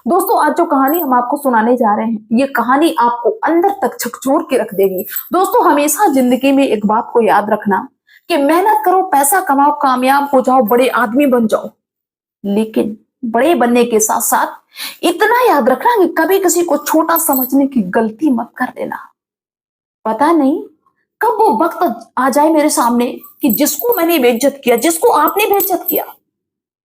दोस्तों आज जो कहानी हम आपको सुनाने जा रहे हैं, ये कहानी आपको अंदर तक झकझोर के रख देगी। दोस्तों हमेशा जिंदगी में एक बात को याद रखना कि मेहनत करो, पैसा कमाओ, कामयाब हो जाओ, बड़े आदमी बन जाओ, लेकिन बड़े बनने के साथ साथ इतना याद रखना कि कभी किसी को छोटा समझने की गलती मत कर देना। पता नहीं कब वो वक्त आ जाए मेरे सामने कि जिसको मैंने बेइज्जत किया, जिसको आपने बेइज्जत किया,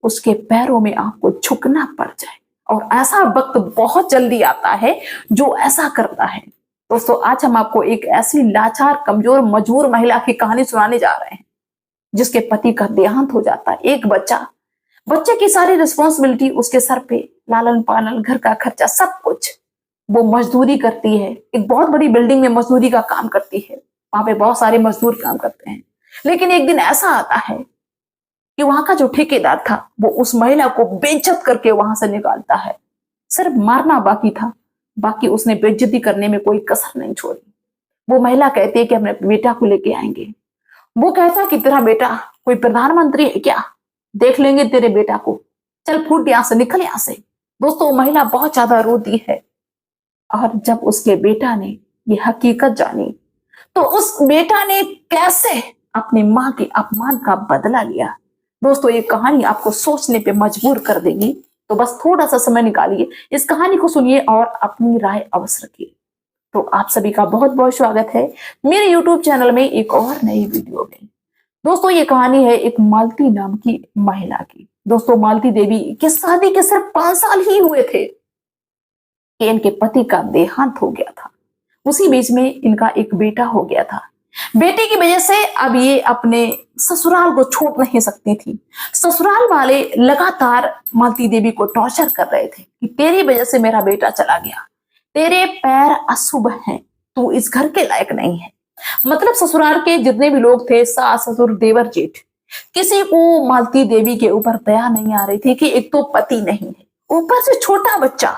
उसके पैरों में आपको झुकना पड़ जाए। और ऐसा वक्त बहुत जल्दी आता है जो ऐसा करता है। दोस्तों आज हम आपको एक ऐसी लाचार, कमजोर, मजबूर महिला की कहानी सुनाने जा रहे हैं जिसके पति का देहांत हो जाता है। एक बच्चे की सारी रिस्पॉन्सिबिलिटी उसके सर पे, लालन पालन, घर का खर्चा, सब कुछ। वो मजदूरी करती है, एक बहुत बड़ी बिल्डिंग में मजदूरी का काम करती है। वहां पे बहुत सारे मजदूर काम करते हैं। लेकिन एक दिन ऐसा आता है कि वहां का जो ठेकेदार था वो उस महिला को बेइज्जत करके वहां से निकालता है। सिर्फ मारना बाकी था, बाकी उसने बेइज्जती करने में कोई कसर नहीं छोड़ी। वो महिला कहती है कि अपने बेटा को लेके आएंगे। वो कहता कि तेरा बेटा कोई प्रधानमंत्री है क्या, देख लेंगे तेरे बेटा को, चल फूट यहां से, निकल यहां से। दोस्तों वो महिला बहुत ज्यादा रोती है। और जब उसके बेटा ने ये हकीकत जानी तो उस बेटा ने कैसे अपनी मां के अपमान का बदला लिया। दोस्तों ये कहानी आपको सोचने पे मजबूर कर देगी। तो बस थोड़ा सा समय निकालिए, इस कहानी को सुनिए और अपनी राय अवश्य रखिए। तो आप सभी का बहुत बहुत स्वागत है मेरे YouTube चैनल में एक और नई वीडियो में। दोस्तों ये कहानी है एक मालती नाम की महिला की। दोस्तों मालती देवी की शादी के सिर्फ 5 साल ही हुए थे कि इनके पति का देहांत हो गया था। उसी बीच में इनका एक बेटा हो गया था। बेटे की वजह से अब ये अपने ससुराल को छोड़ नहीं सकती थी। ससुराल वाले लगातार मालती देवी को टॉर्चर कर रहे थे कि तेरी वजह से मेरा बेटा चला गया, तेरे पैर अशुभ हैं, तू इस घर के लायक नहीं है। मतलब ससुराल के जितने भी लोग थे, सास ससुर देवर जेठ, किसी को मालती देवी के ऊपर दया नहीं आ रही थी कि एक तो पति नहीं है, ऊपर से छोटा बच्चा,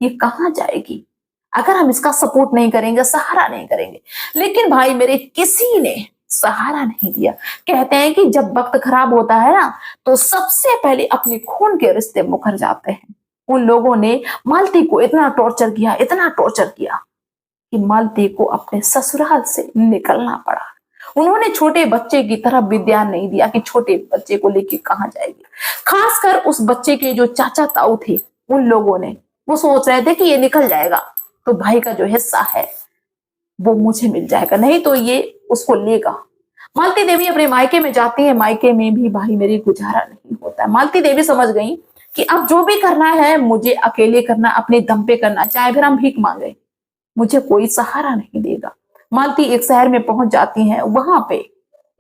ये कहां जाएगी अगर हम इसका सपोर्ट नहीं करेंगे, सहारा नहीं करेंगे। लेकिन भाई मेरे किसी ने सहारा नहीं दिया। कहते हैं कि जब वक्त खराब होता है ना, तो सबसे पहले अपने खून के रिश्ते मुकर जाते हैं। उन लोगों ने मालती को इतना टॉर्चर किया, इतना टॉर्चर किया कि मालती को अपने ससुराल से निकलना पड़ा। उन्होंने छोटे बच्चे की तरह भी ध्यान नहीं दिया कि छोटे बच्चे को लेके कहां जाएगी। खासकर उस बच्चे के जो चाचा ताऊ थे, उन लोगों ने, वो सोच रहे थे कि ये निकल जाएगा तो भाई का जो हिस्सा है वो मुझे मिल जाएगा, नहीं तो ये उसको लेगा। मालती देवी अपने मायके में जाती है। मायके में भी भाई मेरी गुजारा नहीं होता है। मालती देवी समझ गई कि अब जो भी करना है मुझे अकेले करना, अपने दम पे करना, चाहे फिर हम भीख मांगे, मुझे कोई सहारा नहीं देगा। मालती एक शहर में पहुंच जाती है। वहां पे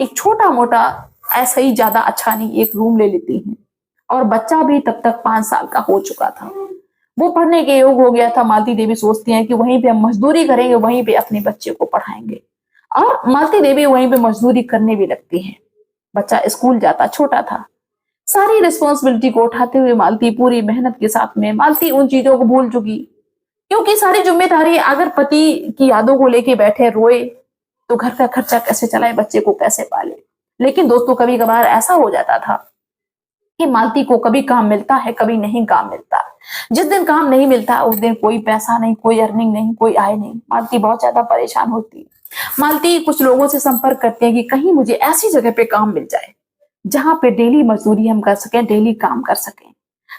एक छोटा मोटा, ऐसा ही ज्यादा अच्छा नहीं, एक रूम ले लेती है। और बच्चा भी तब तक 5 साल का हो चुका था, वो पढ़ने के योग हो गया था। मालती देवी सोचती हैं कि वहीं पे हम मजदूरी करेंगे, वहीं पे अपने बच्चे को पढ़ाएंगे। और मालती देवी वहीं पे मजदूरी करने भी लगती हैं। बच्चा स्कूल जाता, छोटा था। सारी रिस्पॉन्सिबिलिटी को उठाते हुए मालती पूरी मेहनत के साथ में, मालती उन चीजों को भूल चुकी, क्योंकि सारी जिम्मेदारी अगर पति की यादों को लेके बैठे रोए तो घर का खर्चा कैसे चलाए, बच्चे को कैसे पाले। लेकिन दोस्तों कभी कभार ऐसा हो जाता था कि मालती को कभी काम मिलता है, कभी नहीं काम मिलता। जिस दिन काम नहीं मिलता उस दिन कोई पैसा नहीं, कोई अर्निंग नहीं, कोई आय नहीं। मालती बहुत ज्यादा परेशान होती है। मालती कुछ लोगों से संपर्क करते हैं कि कहीं मुझे ऐसी जगह पे काम मिल जाए जहां पे डेली मजदूरी हम कर सकें, डेली काम कर सकें।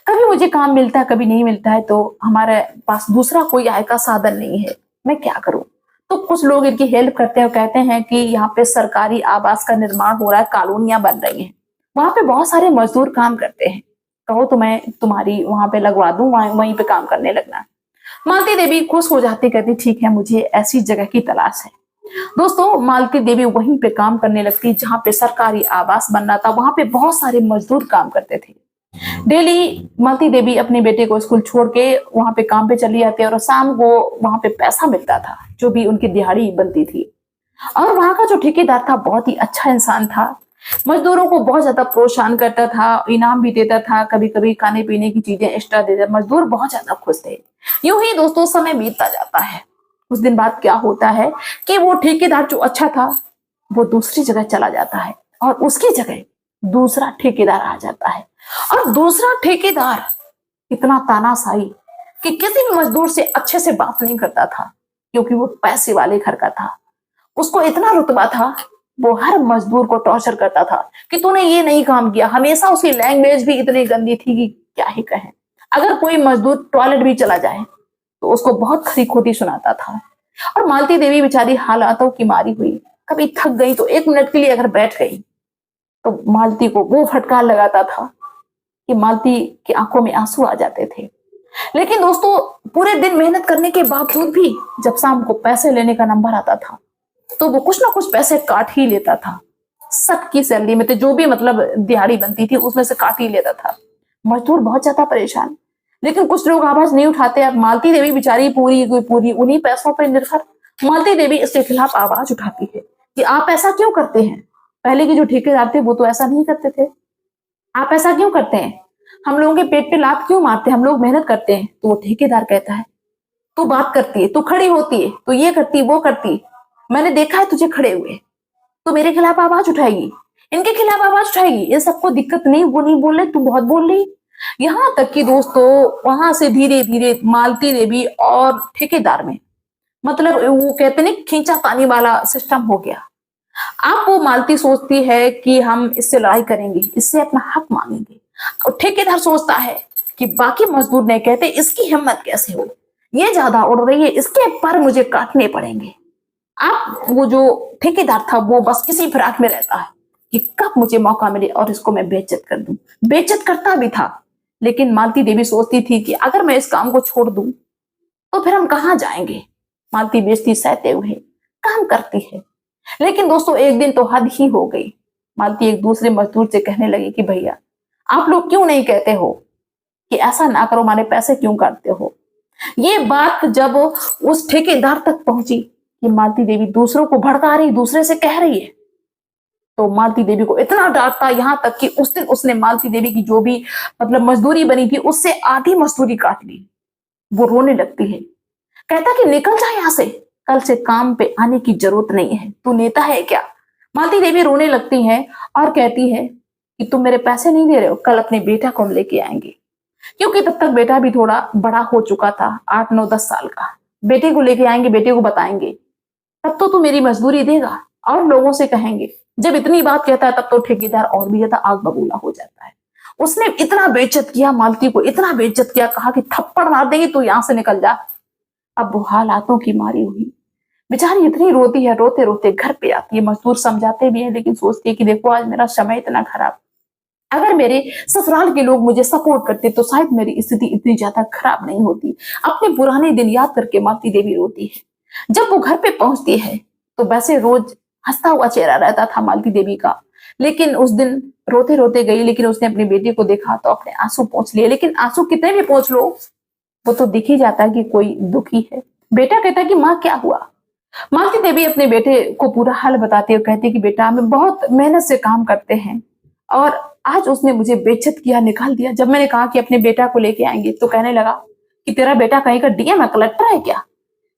कभी मुझे काम मिलता है, कभी नहीं मिलता है, तो हमारे पास दूसरा कोई आय का साधन नहीं है, मैं क्या करूं। तो कुछ लोग इनकी हेल्प करते हैं और कहते हैं कि यहाँ पे सरकारी आवास का निर्माण हो रहा है, कॉलोनियां बन रही हैं, वहां पे बहुत सारे मजदूर काम करते हैं, कहो तो मैं तुम्हारी वहां पे लगवा दूं, वहीं पे काम करने लगना। मालती देवी खुश हो जाती, कहती ठीक है, मुझे ऐसी जगह की तलाश है। दोस्तों मालती देवी वहीं पे काम करने लगती जहां पे सरकारी आवास बन रहा था। वहां पे बहुत सारे मजदूर काम करते थे। डेली मालती देवी अपने बेटे को स्कूल छोड़ के वहां पे काम पे चली जाती और शाम को वहां पे पैसा मिलता था, जो भी उनकी दिहाड़ी बनती थी। और वहां का जो ठेकेदार था बहुत ही अच्छा इंसान था। मजदूरों को बहुत ज्यादा प्रोत्साहन करता था, इनाम भी देता था, कभी कभी खाने पीने की चीजें एक्स्ट्रा देता। मजदूर बहुत ज्यादा खुश थे। यूं ही दोस्तों समय बीतता जाता है। कुछ दिन बाद क्या होता है कि वो ठेकेदार जो अच्छा था वो दूसरी जगह चला जाता है और उसकी जगह दूसरा ठेकेदार आ जाता है। और दूसरा ठेकेदार इतना तानाशाही, कि किसी भी मजदूर से अच्छे से बात नहीं करता था, क्योंकि वो पैसे वाले घर का था। उसको इतना रुतबा था, वो हर मजदूर को टॉर्चर करता था कि तूने ये नहीं काम किया। हमेशा उसकी लैंग्वेज भी इतनी गंदी थी कि क्या ही कहें। अगर कोई मजदूर टॉयलेट भी चला जाए तो उसको बहुत खरी खोटी सुनाता था। और मालती देवी बेचारी हालातों की मारी हुई, कभी थक गई तो 1 मिनट के लिए अगर बैठ गई तो मालती को वो फटकार लगाता था कि मालती की आंखों में आंसू आ जाते थे। लेकिन दोस्तों, पूरे दिन मेहनत करने के बावजूद भी जब शाम को पैसे लेने का नंबर आता था तो वो कुछ ना कुछ पैसे काट ही लेता था। सबकी सैलरी में थे, जो भी मतलब दिहाड़ी बनती थी उसमें से काट ही लेता था। मजदूर बहुत ज्यादा परेशान, लेकिन कुछ लोग आवाज नहीं उठाते। अब मालती देवी बेचारी पूरी की पूरी उन्हीं पैसों पर निर्भर। मालती देवी इसके खिलाफ आवाज उठाती है कि आप ऐसा क्यों करते हैं? पहले के जो ठेकेदार थे वो तो ऐसा नहीं करते थे, आप ऐसा क्यों करते हैं? हम लोगों के पेट पे लात क्यों मारते हैं? हम लोग मेहनत करते हैं। तो वो ठेकेदार कहता है, तू बात करती है, तू खड़ी होती है, तू ये करती वो करती, मैंने देखा है तुझे खड़े हुए, तो मेरे खिलाफ आवाज उठाएगी, इनके खिलाफ आवाज उठाएगी। ये सबको दिक्कत नहीं, वो नहीं बोल रहे, तू बहुत बोल रही। यहां तक कि दोस्तों, वहां से धीरे धीरे मालती देवी और ठेकेदार में मतलब वो कहते नहीं खींचा तानी वाला सिस्टम हो गया। अब वो मालती सोचती है कि हम इससे लड़ाई करेंगे, इससे अपना हक मांगेंगे। और ठेकेदार सोचता है कि बाकी मजदूर नहीं कहते, इसकी हिम्मत कैसे हो, ये ज्यादा उड़ रही है, इसके पर मुझे काटने पड़ेंगे। अब वो जो ठेकेदार था वो बस किसी फिराक में रहता है कि कब मुझे मौका मिले और इसको मैं बेइज्जत कर दूं। बेइज्जत करता भी था, लेकिन मालती देवी सोचती थी कि अगर मैं इस काम को छोड़ दूं तो फिर हम कहाँ जाएंगे। मालती बेइज्जती सहते हुए काम करती है। लेकिन दोस्तों, एक दिन तो हद ही हो गई। मालती एक दूसरे मजदूर से कहने लगी कि भैया, आप लोग क्यों नहीं कहते हो कि ऐसा ना करो, हमारे पैसे क्यों काटते हो? ये बात जब उस ठेकेदार तक पहुंची कि मालती देवी दूसरों को भड़का रही, दूसरे से कह रही है, तो मालती देवी को इतना डांटता, यहां तक कि उस दिन उसने मालती देवी की जो भी मतलब मजदूरी बनी थी उससे आधी मजदूरी काट ली। वो रोने लगती है, कहता कि निकल जा यहां से, कल से काम पे आने की जरूरत नहीं है, तू नेता है क्या? मालती देवी रोने लगती है और कहती है कि तुम मेरे पैसे नहीं दे रहे हो, कल अपने बेटा को हम लेके आएंगे। क्योंकि तब तक बेटा भी थोड़ा बड़ा हो चुका था, 8 9 10 साल का। बेटे को लेके आएंगे, बेटे को बताएंगे, तब तो तू मेरी मजदूरी देगा। और लोगों से कहेंगे। जब इतनी बात कहता है तब तो ठेकेदार और भी ज्यादा आग बबूला हो जाता है। उसने इतना बेइज्जत किया मालती को, इतना बेइज्जत किया, कहा कि थप्पड़ मार देगी, तू यहां से निकल जा। अब वो हालातों की मारी हुई बेचारी इतनी रोती है, रोते रोते घर पे आती है। मजदूर समझाते भी है, लेकिन सोचती है कि देखो आज मेरा समय इतना खराब, अगर मेरे ससुराल के लोग मुझे सपोर्ट करते तो शायद मेरी स्थिति इतनी ज्यादा खराब नहीं होती। अपने पुराने दिन याद करके मालती देवी रोती है। जब वो घर पे पहुंचती है तो वैसे रोज हंसता हुआ चेहरा रहता था मालती देवी का, लेकिन उस दिन रोते रोते गई। लेकिन उसने अपने बेटे को देखा तो अपने आंसू पोंछ लिए। लेकिन आंसू कितने भी पोंछ लो, वो तो दिख ही जाता है कि कोई दुखी है। बेटा कहता है कि माँ क्या हुआ? मालती देवी अपने बेटे को पूरा हाल बताती है और कहती है कि बेटा, हम बहुत मेहनत से काम करते हैं और आज उसने मुझे बेइज्जत किया, निकाल दिया। जब मैंने कहा कि अपने बेटा को लेके आएंगे तो कहने लगा कि तेरा बेटा कहीं का डीएम है, कलेक्टर है क्या,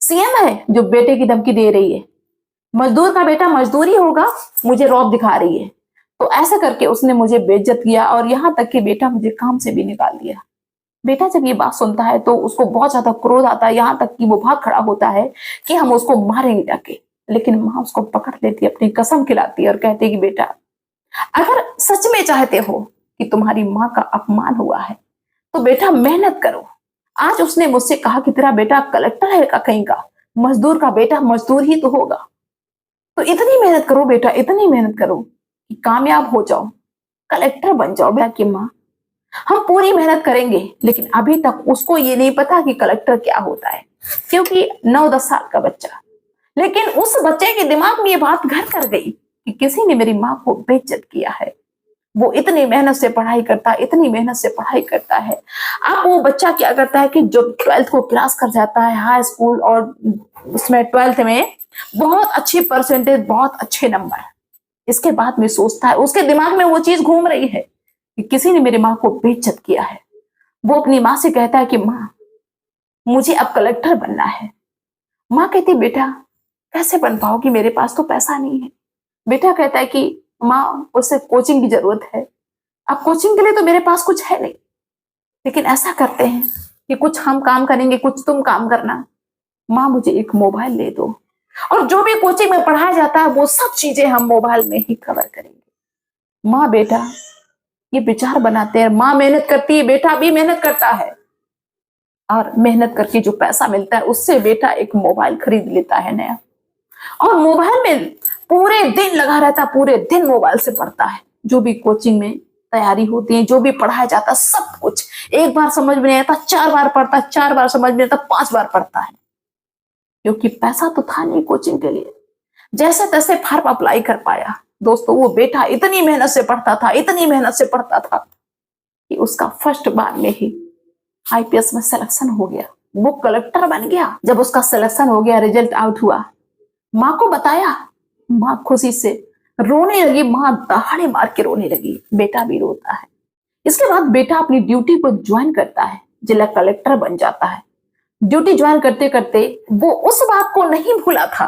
सीएम है जो बेटे की धमकी दे रही है? मजदूर का बेटा मजदूरी होगा, मुझे रौब दिखा रही है। तो ऐसा करके उसने मुझे बेइज्जत किया और यहाँ तक कि बेटा मुझे काम से भी निकाल दिया। बेटा जब ये बात सुनता है तो उसको बहुत ज्यादा क्रोध आता है, यहाँ तक कि वो भाग खड़ा होता है कि हम उसको मारेंगे जाके। लेकिन माँ उसको पकड़ लेती है, अपनी कसम खिलाती है और कहती है कि बेटा, अगर सच में चाहते हो कि तुम्हारी माँ का अपमान हुआ है तो बेटा मेहनत करो। आज उसने मुझसे कहा कि तेरा बेटा कलेक्टर है का कहीं का, मजदूर का बेटा मजदूर ही तो होगा। तो इतनी मेहनत करो बेटा, इतनी मेहनत करो कि कामयाब हो जाओ, कलेक्टर बन जाओ। बेटा की माँ, हम पूरी मेहनत करेंगे। लेकिन अभी तक उसको ये नहीं पता कि कलेक्टर क्या होता है, क्योंकि 9 10 साल का बच्चा। लेकिन उस बच्चे के दिमाग में ये बात घर कर गई कि किसी ने मेरी माँ को बेइज्जत किया है। वो इतनी मेहनत से पढ़ाई करता है, इतनी मेहनत से पढ़ाई करता है। अब वो बच्चा क्या करता है कि जब 12th को क्रॉस कर जाता है, हाई स्कूल और उसमें 12th में बहुत अच्छी परसेंटेज, बहुत अच्छे नंबर, इसके बाद में सोचता है, उसके दिमाग में वो चीज घूम रही है कि किसी ने मेरी माँ को बेइज्जत किया है। वो अपनी माँ से कहता है कि माँ, मुझे अब कलेक्टर बनना है। माँ कहती बेटा कैसे बन पाओगी, मेरे पास तो पैसा नहीं है। बेटा कहता है कि माँ, उसे कोचिंग की जरूरत है, अब कोचिंग के लिए तो मेरे पास कुछ है नहीं। लेकिन ऐसा करते हैं कि कुछ हम काम करेंगे, कुछ तुम काम करना। माँ मुझे एक मोबाइल ले दो, और जो भी कोचिंग में पढ़ाया जाता है वो सब चीजें हम मोबाइल में ही कवर करेंगे। माँ बेटा ये विचार बनाते हैं, माँ मेहनत करती है, बेटा भी मेहनत करता है, और मेहनत करके जो पैसा मिलता है उससे बेटा एक मोबाइल खरीद लेता है नया, और मोबाइल में पूरे दिन लगा रहता है, पूरे दिन मोबाइल से पढ़ता है। जो भी कोचिंग में तैयारी होती है, जो भी पढ़ाया जाता है, सब कुछ एक बार समझ में नहीं आता, 4 बार पढ़ता है, 4 बार समझ में आता, 5 बार पढ़ता है, क्योंकि पैसा तो था नहीं कोचिंग के लिए। जैसे तैसे फॉर्म अप्लाई कर पाया। दोस्तों वो बेटा इतनी मेहनत से पढ़ता था, इतनी मेहनत से पढ़ता था कि उसका फर्स्ट बार में ही आईपीएस में सिलेक्शन हो गया, वो कलेक्टर बन गया। जब उसका सिलेक्शन हो गया, रिजल्ट आउट हुआ, माँ को बताया, माँ खुशी से रोने लगी, माँ दहाड़े मार के रोने लगी, बेटा भी रोता है। इसके बाद बेटा अपनी ड्यूटी को ज्वाइन करता है, जिला कलेक्टर बन जाता है। ड्यूटी ज्वाइन करते करते वो उस बात को नहीं भूला था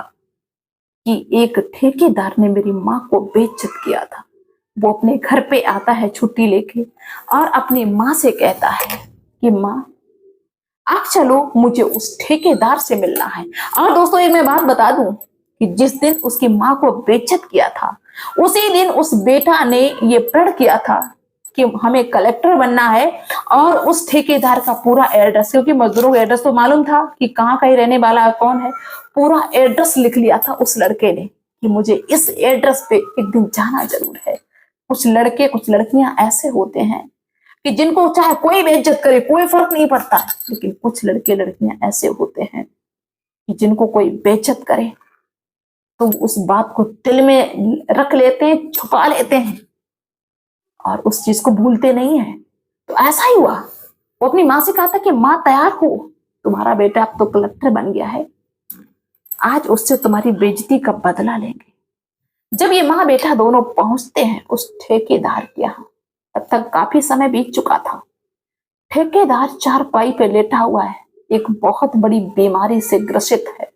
कि एक ठेकेदार ने मेरी माँ को बेइज्जत किया था। वो अपने घर पे आता है छुट्टी लेके, और अपनी माँ से कहता है कि माँ आप चलो, मुझे उस ठेकेदार से मिलना है। और दोस्तों एक मैं बात बता दूं कि जिस दिन उसकी माँ को बेइज्जत किया था, उसी दिन उस बेटा ने ये प्रण किया था कि हमें कलेक्टर बनना है, और उस ठेकेदार का पूरा एड्रेस, क्योंकि मजदूरों का एड्रेस तो मालूम था कि कहाँ का ही रहने वाला है, कौन है, पूरा एड्रेस लिख लिया था उस लड़के ने कि मुझे इस एड्रेस पे एक दिन जाना जरूर है। कुछ लड़के कुछ लड़कियां ऐसे होते हैं कि जिनको चाहे कोई बेइज्जत करे कोई फर्क नहीं पड़ता है, लेकिन कुछ लड़के लड़कियां ऐसे होते हैं कि जिनको कोई बेइज्जत करे तो उस बात को दिल में रख लेते हैं, छुपा लेते हैं, और उस चीज को भूलते नहीं है। तो ऐसा ही हुआ। वो अपनी माँ से कहा था कि माँ तैयार हो, तुम्हारा बेटा अब तो कलेक्टर बन गया है, आज उससे तुम्हारी बेइज्जती का बदला लेंगे। जब ये माँ बेटा दोनों पहुंचते हैं उस ठेकेदार के यहाँ, तब तक काफी समय बीत चुका था। ठेकेदार चारपाई पे लेटा हुआ है, एक बहुत बड़ी बीमारी से ग्रसित है।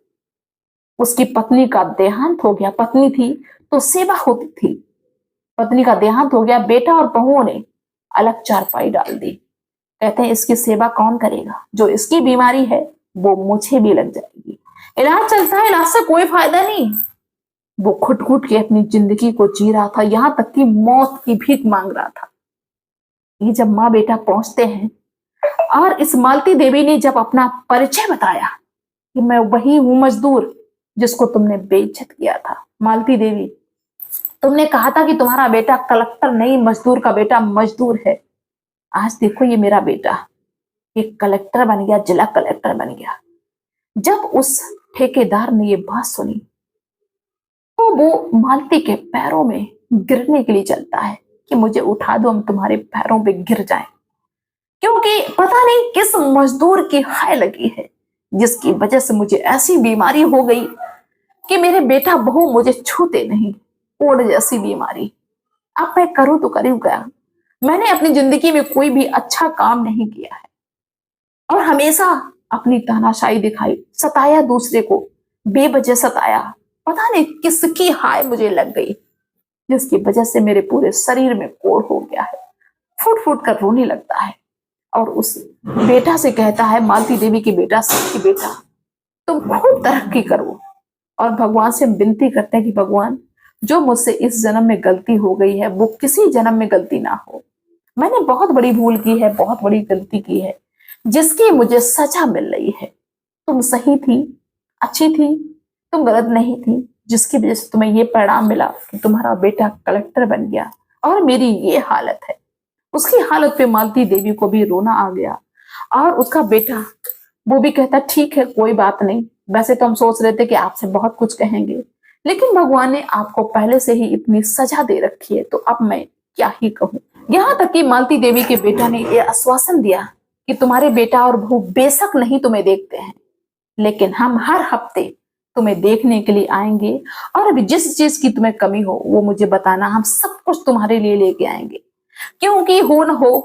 उसकी पत्नी का देहांत हो गया, पत्नी थी तो सेवा होती थी, पत्नी का देहांत हो गया, बेटा और बहुओं ने अलग चारपाई डाल दी। कहते हैं इसकी सेवा कौन करेगा, जो इसकी बीमारी है वो मुझे भी लग जाएगी, इलाज चलता है, इलाज से कोई फायदा नहीं। वो घुट घुट के अपनी जिंदगी को जी रहा था, यहां तक कि मौत की भीख मांग रहा था। ये जब माँ बेटा पहुंचते हैं, और इस मालती देवी ने जब अपना परिचय बताया कि मैं वही हूं मजदूर जिसको तुमने बेइज्जत किया था। मालती देवी, तुमने कहा था कि तुम्हारा बेटा कलेक्टर नहीं, मजदूर का बेटा मजदूर है। आज देखो ये मेरा बेटा एक कलेक्टर बन गया, जिला कलेक्टर बन गया। जब उस ठेकेदार ने ये बात सुनी तो वो मालती के पैरों में गिरने के लिए चलता है कि मुझे उठा दो, हम तुम्हारे पैरों पे गिर जाएं, क्योंकि पता नहीं किस मजदूर की हाय लगी है जिसकी वजह से मुझे ऐसी बीमारी हो गई कि मेरे बेटा बहू मुझे छूते नहीं, ओढ़ जैसी बीमारी। अब मैं करूं तो करूं क्या? मैंने अपनी जिंदगी में कोई भी अच्छा काम नहीं किया है, और हमेशा अपनी तानाशाही दिखाई, सताया दूसरे को, बेवजह सताया। पता नहीं किसकी हाय मुझे लग गई जिसकी वजह से मेरे पूरे शरीर में कोढ़ हो गया है, फुट फुट कर रोने लगता है। और उस बेटा से कहता है, मालती देवी के बेटा से कि बेटा तुम खूब तरक्की करो, और भगवान से विनती करते हैं कि भगवान जो मुझसे इस जन्म में गलती हो गई है वो किसी जन्म में गलती ना हो। मैंने बहुत बड़ी भूल की है, बहुत बड़ी गलती की है, जिसकी मुझे सजा मिल रही है। तुम सही थी, अच्छी थी, तुम गलत नहीं थी, जिसकी वजह से तुम्हें ये परिणाम मिला कि तुम्हारा बेटा कलेक्टर बन गया और मेरी ये हालत है। उसकी हालत पे मालती देवी को भी रोना आ गया, और उसका बेटा वो भी कहता ठीक है कोई बात नहीं, वैसे तो हम सोच रहे थे कि आपसे बहुत कुछ कहेंगे, लेकिन भगवान ने आपको पहले से ही इतनी सजा दे रखी है, तो अब मैं क्या ही कहूं। यहाँ तक कि मालती देवी के बेटा ने यह आश्वासन दिया कि तुम्हारे बेटा और बहू बेशक नहीं तुम्हें देखते हैं, लेकिन हम हर हफ्ते तुम्हें देखने के लिए आएंगे, और अभी जिस चीज की तुम्हें कमी हो वो मुझे बताना, हम सब कुछ तुम्हारे लिए लेके आएंगे। क्योंकि हो न हो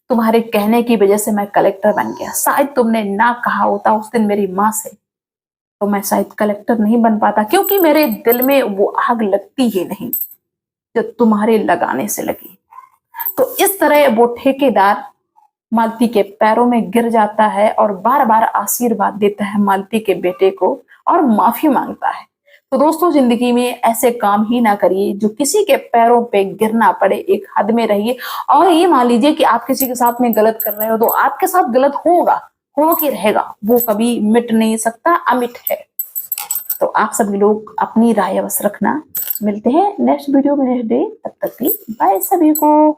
तुम्हारे कहने की वजह से मैं कलेक्टर बन गया। शायद तुमने ना कहा होता उस दिन मेरी माँ से तो मैं शायद कलेक्टर नहीं बन पाता, क्योंकि मेरे दिल में वो आग लगती ही नहीं जो तुम्हारे लगाने से लगी। तो इस तरह वो ठेकेदार मालती के पैरों में गिर जाता है और बार बार आशीर्वाद देता है मालती के बेटे को और माफी मांगता है। तो दोस्तों जिंदगी में ऐसे काम ही ना करिए जो किसी के पैरों पे गिरना पड़े, एक हद में रहिए। और ये मान लीजिए कि आप किसी के साथ में गलत कर रहे हो तो आपके साथ गलत होगा, हो के रहेगा, वो कभी मिट नहीं सकता, अमिट है। तो आप सभी लोग अपनी राय अवश्य रखना। मिलते हैं नेक्स्ट वीडियो में नेक्स्ट डे, तब तक की बाय सभी को।